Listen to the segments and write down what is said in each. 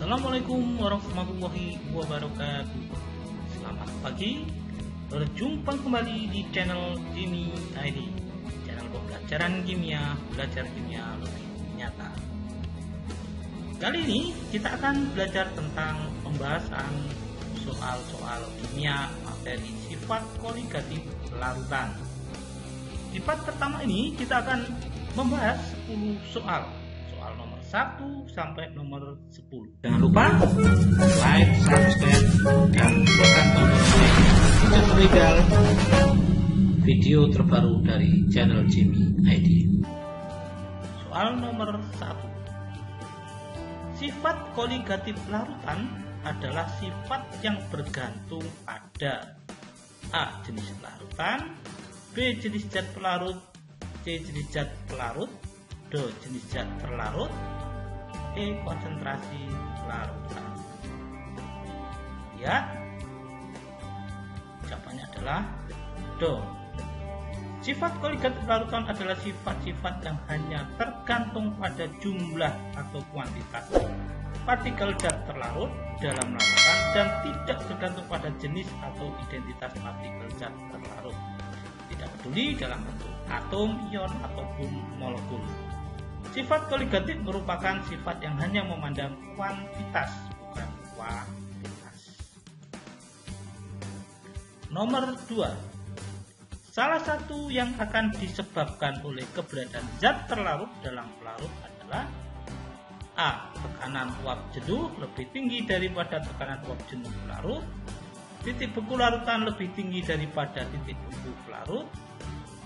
Assalamualaikum warahmatullahi wabarakatuh. Selamat pagi, berjumpa kembali di channel Jimmy ID, channel pembelajaran kimia, belajar kimia lebih nyata. Kali ini kita akan belajar tentang pembahasan soal-soal kimia materi sifat koligatif larutan. Di part pertama ini kita akan membahas 10 soal nomor 1 sampai nomor 10. Jangan lupa like, subscribe, dan tekan tombol tutorial video terbaru dari channel Jimmy ID. Soal nomor 1. Sifat koligatif larutan adalah sifat yang bergantung pada A. jenis larutan, B. jenis zat pelarut, C. jenis zat pelarut, D. jenis zat terlarut, E. konsentrasi larutan. Ya, jawabannya adalah D. Sifat koligatif larutan adalah sifat-sifat yang hanya tergantung pada jumlah atau kuantitas partikel zat terlarut dalam larutan dan tidak tergantung pada jenis atau identitas partikel zat terlarut. Tidak peduli dalam bentuk atom, ion, ataupun molekul. Sifat koligatif merupakan sifat yang hanya memandang kuantitas, bukan kualitas. Nomor 2. Salah satu yang akan disebabkan oleh keberadaan zat terlarut dalam pelarut adalah A. tekanan uap jenuh lebih tinggi daripada tekanan uap jenuh pelarut, titik beku larutan lebih tinggi daripada titik beku pelarut,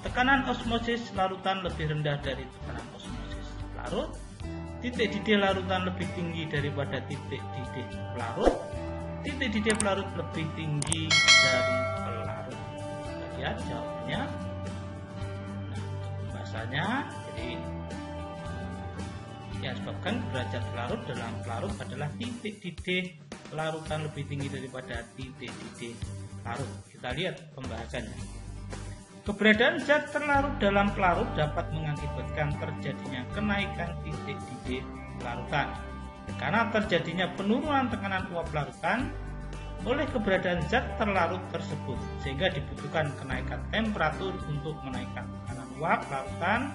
tekanan osmosis larutan lebih rendah dari tekanan osmosis pelarut, titik didih larutan lebih tinggi daripada titik didih pelarut, titik didih pelarut lebih tinggi dari pelarut. Kita lihat jawabannya. Bahasanya, jadi yang sebabkan derajat pelarut dalam pelarut adalah titik didih larutan lebih tinggi daripada titik didih larut. Kita lihat pembahasannya. Keberadaan zat terlarut dalam pelarut dapat mengakibatkan terjadinya kenaikan titik didih larutan karena terjadinya penurunan tekanan uap larutan oleh keberadaan zat terlarut tersebut, sehingga dibutuhkan kenaikan temperatur untuk menaikkan tekanan uap larutan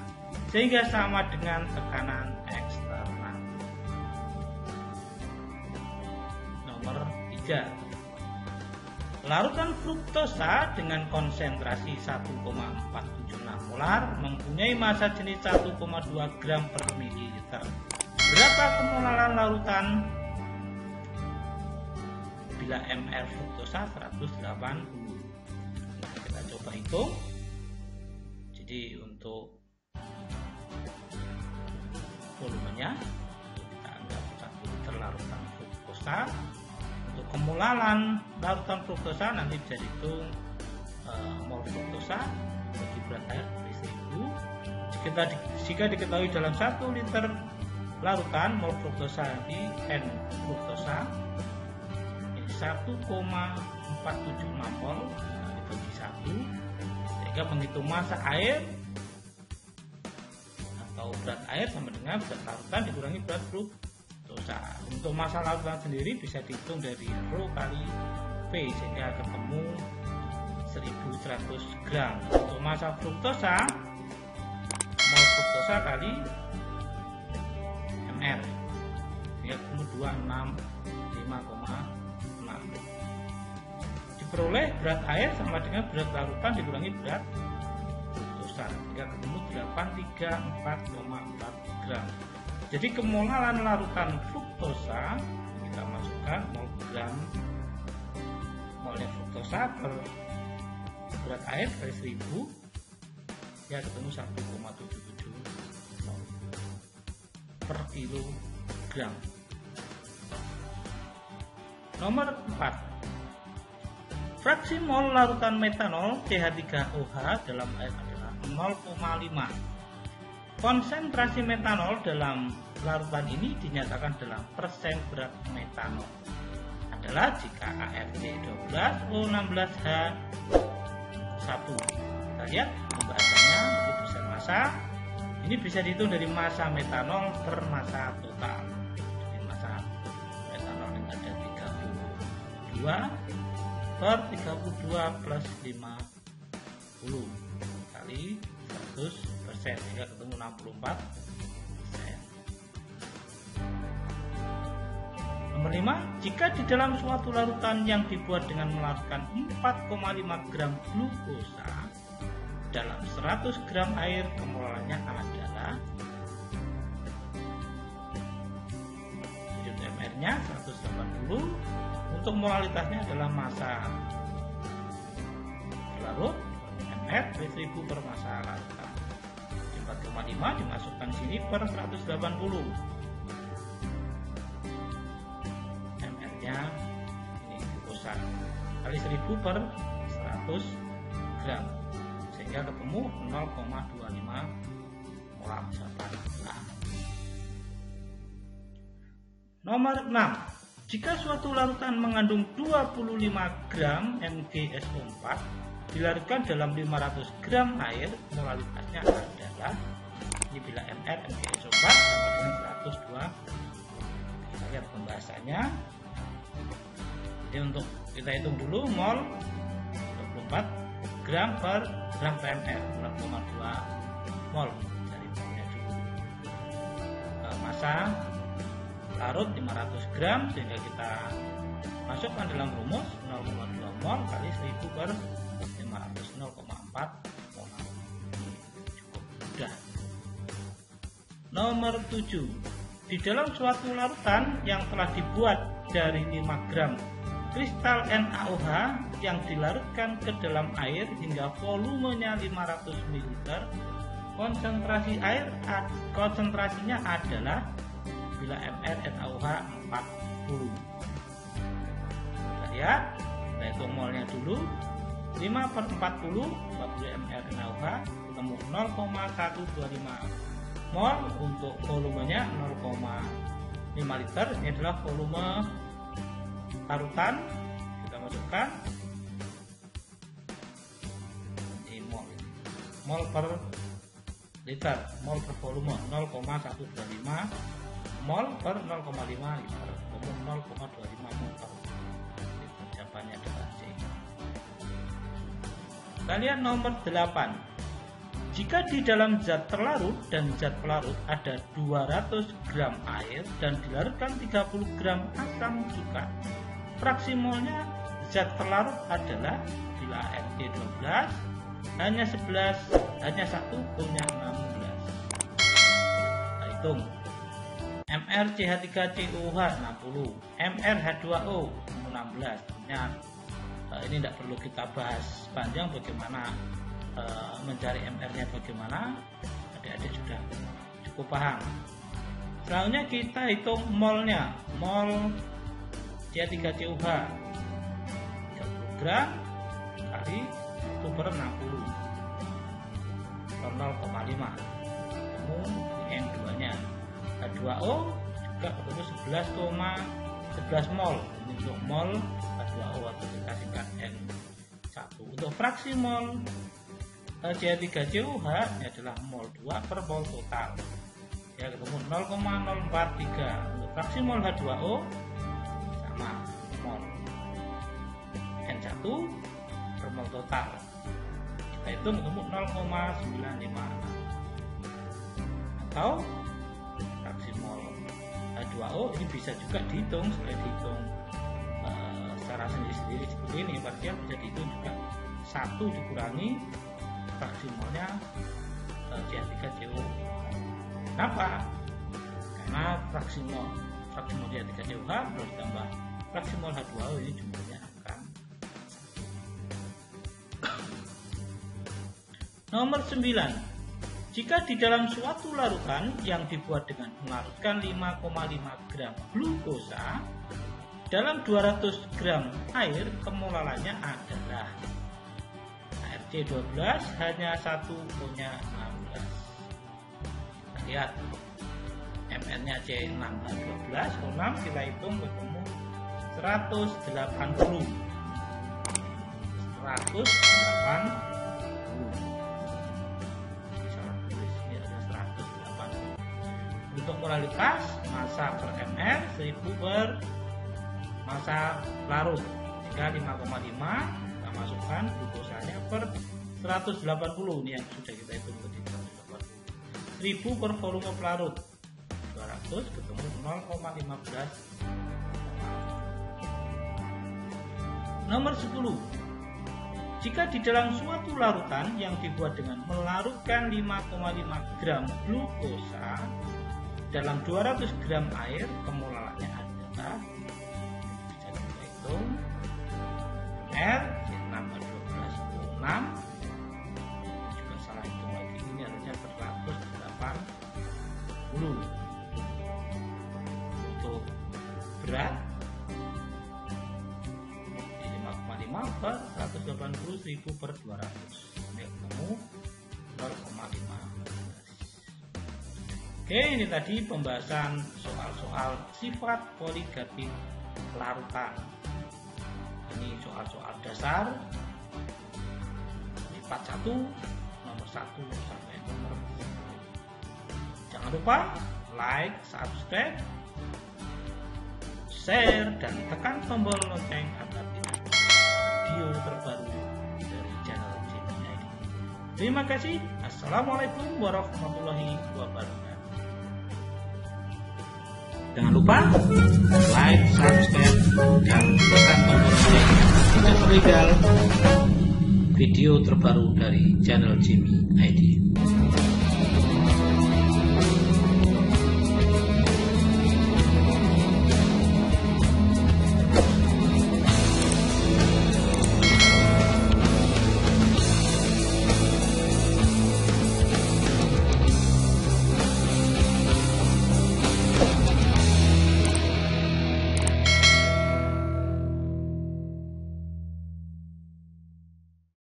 sehingga sama dengan tekanan eksternal. Nomor 3. Larutan fruktosa dengan konsentrasi 1,476 molar mempunyai massa jenis 1,2 gram per mililiter. Berapa kemolaran larutan bila ml fruktosa 180? Kita coba hitung. Jadi untuk volumenya kita anggap 1 liter larutan fruktosa. Untuk kemolaran larutan fruktosa nanti bisa dihitung mol fruktosa bagi berat air per 1000. Jika diketahui dalam 1 liter larutan mol fruktosa nanti N fruktosa ini 1,476 mol dibagi 1, sehingga menghitung massa air atau berat air sama dengan berat larutan dikurangi berat fruktosa. Untuk massa larutan sendiri bisa dihitung dari rho kali P sehingga ketemu 1100 gram. Untuk massa fruktosa, mol fruktosa kali ml sehingga ketemu 265,6. Diperoleh berat air sama dengan berat larutan dikurangi berat fruktosa sehingga ketemu 834,4 gram. Jadi kemolaran larutan fruktosa kita masukkan mol gram molnya fruktosa per berat air per 1000 ya ketemu 1,77 mol per kilogram. Nomor 4. Fraksi mol larutan metanol CH3OH dalam air adalah 0,5. Konsentrasi metanol dalam larutan ini dinyatakan dalam persen berat metanol adalah jika ArC12O16H1. Kita lihat pembahasannya untuk persen massa. Ini bisa dihitung dari massa metanol per massa total. Jadi massa per 32 plus 50 kali 100% sehingga ketemu 64%. Nomor 5, jika di dalam suatu larutan yang dibuat dengan melarutkan 4,5 gram glukosa dalam 100 gram air, kemolarannya adalah mR nya 180, untuk molalitasnya adalah massa larut mR per 1000 per massa larutan. 4,5 dimasukkan sini per 180, mR nya ini glukosa kali 1000 per 100 gram sehingga ketemu 0,25 molar zat. Nomor 6, jika suatu larutan mengandung 25 gram MgSO4 dilarutkan dalam 500 gram air, molalitasnya adalah, ini bila mR MgSO4 sama dengan 102. Kita lihat pembahasannya. Jadi untuk kita hitung dulu mol 24 gram per gram per mR, 0,2 mol dari molnya dulu. Massa larut 500 gram sehingga kita masukkan dalam rumus 0,2 mol kali 1000 per 500, 0,4 mol. Cukup mudah. Nomor 7, di dalam suatu larutan yang telah dibuat dari 5 gram kristal NaOH yang dilarutkan ke dalam air hingga volumenya 500 ml, konsentrasinya adalah bila mR NaOH 40. Kita lihat, kita hitung molnya dulu. 5 per 40 mR NaOH ketemu 0,125 mol. Untuk volumenya 0,5 liter, ini adalah volume larutan. Kita masukkan ini mol per liter, mol per volume 0,125 mol per 0,5 liter, umum 0,25 mol per liter. Jawabannya adalah C. Kita lihat nomor 8. Jika di dalam zat terlarut dan zat pelarut ada 200 gram air dan dilarutkan 30 gram asam cuka, fraksi molnya zat terlarut adalah bila Mg12 hanya 1 punya 16. Kita hitung. MrCH3COH 60, MrH2O 16. Ini tidak perlu kita bahas panjang bagaimana mencari MR-nya bagaimana, adik-adik sudah cukup paham. Selanjutnya kita hitung molnya, mol CH3COH 30 gram kali 1 per 60 per 0,5, ketemu N2 nya. H2O juga ketemu 11 mol. Ini untuk mol H2O atau kita singkat N1. Untuk fraksi mol CH3COH ini adalah mol 2 per mol total, ya ketemu 0,043. Untuk fraksi mol H2O sama mol N1 per mol total, kita hitung ketemu 0,956. Atau fraksi mol H2O ini bisa juga dihitung, selain dihitung secara sendiri-sendiri seperti ini, partial bisa dihitung juga 1 dikurangi fraksi molnya CH3COH. Kenapa? Karena fraksi mol CH3COH kalau ditambah fraksi mol H2O ini jumlahnya akan 1. Nomor 9. Jika di dalam suatu larutan yang dibuat dengan melarutkan 5,5 gram glukosa dalam 200 gram air, kemolarannya adalah ARC12 hanya 1 punya 16. Kita lihat MR nya C6H12 O6, kita hitung ketemu 180. Untuk molalitas massa per mR 1000 per massa larut, Jika 5,5 kita masukkan glukosanya per 180, ini yang sudah kita hitung tadi, 180. 1000 per volume pelarut 200 ketemu 0,15. Nomor 10. Jika di dalam suatu larutan yang dibuat dengan melarutkan 5,5 gram glukosa dalam 200 gram air, kemolarannya adalah, bisa kita hitung, R nambah 12,6, juga salah hitung lagi, ini harusnya 180. Untuk berat 5 per 180, 1000 per 200, ini ketemu 0,5. Oke, ini tadi pembahasan soal-soal sifat koligatif larutan. Ini soal-soal dasar di part 1, nomor 1 sampai nomor 10. Jangan lupa like, subscribe, share, dan tekan tombol lonceng agar tidak video terbaru dari channel Jimmy ID. Terima kasih. Assalamualaikum warahmatullahi wabarakatuh. Jangan lupa like, subscribe, dan tekan tombol lonceng untuk melihat video terbaru dari channel Jimmy ID.